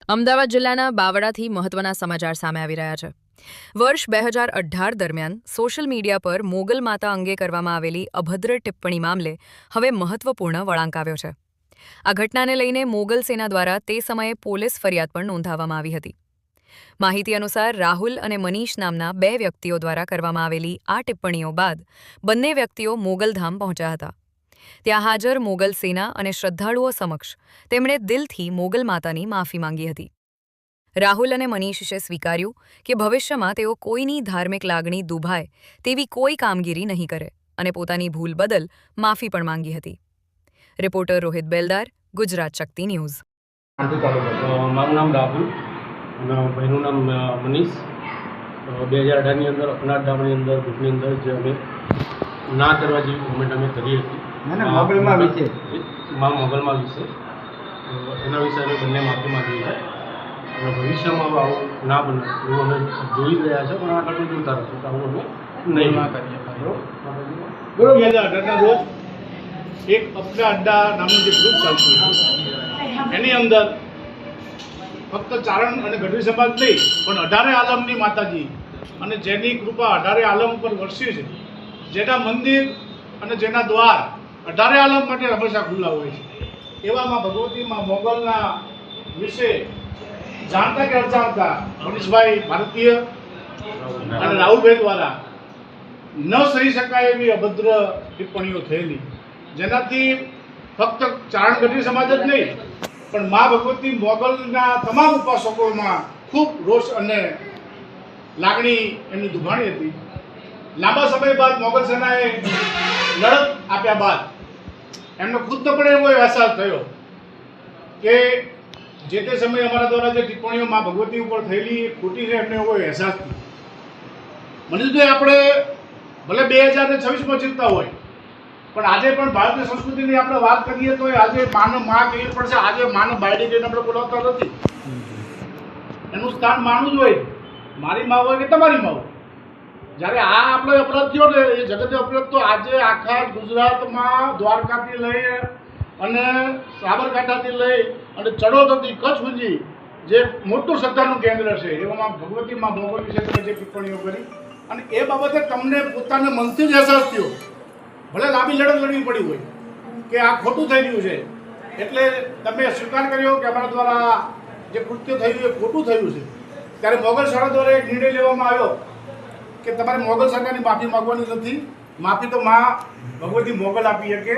અમદાવાદ જિલ્લાના બાવળાથી મહત્વના સમાચાર સામે આવી રહ્યા છે। વર્ષ 2018 દરમિયાન સોશિયલ મીડિયા પર મોગલ માતા અંગે કરવામાં આવેલી અભદ્ર ટિપ્પણી મામલે હવે મહત્વપૂર્ણ વળાંક આવ્યો છે। આ ઘટનાને લઈને મોગલ સેના દ્વારા તે સમયે પોલીસ ફરિયાદ પણ નોંધાવવામાં આવી હતી। માહિતી અનુસાર રાહુલ અને મનીષ નામના બે વ્યક્તિઓ દ્વારા કરવામાં આવેલી આ ટિપ્પણીઓ બાદ બંને વ્યક્તિઓ મોગલધામ પહોંચ્યા હતા। ત્યાં હાજર મોગલ સેના અને શ્રદ્ધાળુઓ સમક્ષ તેમણે દિલથી મોગલ માતાની માફી માંગી હતી। રાહુલ અને મનીષે સ્વીકાર્યું કે ભવિષ્યમાં તેઓ કોઈની ધાર્મિક લાગણી દુભાય તેવી કોઈ કામગીરી નહીં કરે અને પોતાની ભૂલ બદલ માફી પણ માંગી હતી। રિપોર્ટર રોહિત બેલદાર, ગુજરાત શક્તિ ન્યૂઝ। મારું નામ રાહુલ અને ભાઈનું નામ મનીષ। 2018ની અંદર અપનાથ ધામની અંદર ભૂતની અંદર જે અમે ના કરવા જેવી કોમેન્ટ અમે કરી હતી મોગલમાં વિશે એના વિશે અમે બંને માફી માંગી છે અને ભવિષ્યમાં આવું ના બને એવું અમે જોઈ રહ્યા છે, પણ આગળ પણ જોતા રહીશું કે આવું અમે નહીં ના કરીએ। 2018ના રોજ એક અપના અડ્ડા નામનું જે ગ્રુપ ચાલતું એની અંદર ફક્ત ચારણ અને ગઢવી સમાજ નહીં પણ 18 આલમની માતાજી અને જેની કૃપા 18 આલમ ઉપર વરસી છે, જેના મંદિર અને જેના દ્વાર 18 આલમ માટે હંમેશા ખુલ્લા હોય છે, એવામાં ભગવતીમાં મોગલના વિશે જાણતા કે અજાણતા મનીષભાઈ ભારતીય અને રાહુલભાઈ દ્વારા ન સહી શકાય એવી અભદ્ર ટિપ્પણીઓ થયેલી, જેનાથી ફક્ત ચારણ ગઢવી સમાજ જ નહીં પણ મા ભગવતી મોગલના તમામ ઉપાસકોમાં ખૂબ રોષ અને લાગણી એમની દુભાણી હતી। લાંબા સમય બાદ મોગલ સેનાએ લડત આપ્યા બાદ એમનો ખુદનો પણ એવો અહેસાસ થયો કે જે તે સમયે અમારા દ્વારા જે ટિપ્પણીઓ મા ભગવતી ઉપર થયેલી ખોટી છે, એમને એવો અહેસાસ થયો। મનીષભાઈ, આપણે ભલે 2026માં જીવતા હોય પણ આજે પણ ભારતીય સંસ્કૃતિની આપણે વાત કરીએ તો આજે માનો માં કહેવી પડશે। આજે માનો બાયડી કહીને આપણે બોલાવતા નથી, એનું સ્થાન માનું જ હોય, મારી માં હોય કે તમારી માં હોય। જ્યારે આ આપણે અપરાધ થયો ને એ જગતે અપરાધ તો આજે આખા ગુજરાતમાં દ્વારકાથી લઈ અને સાબરકાંઠાથી લઈ અને ચડોદરથી કચ્છ સુધી જે મોટું શ્રદ્ધાનું કેન્દ્ર છે એવામાં ભગવતીમાં મોગલ વિશે તમે જે ટિપ્પણીઓ કરી અને એ બાબતે તમને પોતાના મનથી જ અહેસાસ થયો, ભલે લાંબી લડત લડવી પડી હોય કે આ ખોટું થઈ રહ્યું છે, એટલે તમે સ્વીકાર કર્યો કે અમારા દ્વારા જે કૃત્ય થયું એ ખોટું થયું છે। ત્યારે મોગલ શાળા દ્વારા એક નિર્ણય લેવામાં આવ્યો કે તમારે મોગલ સરકારની માફી માગવાની નથી, માફી તો મા ભગવતી મોગલ આપી શકે।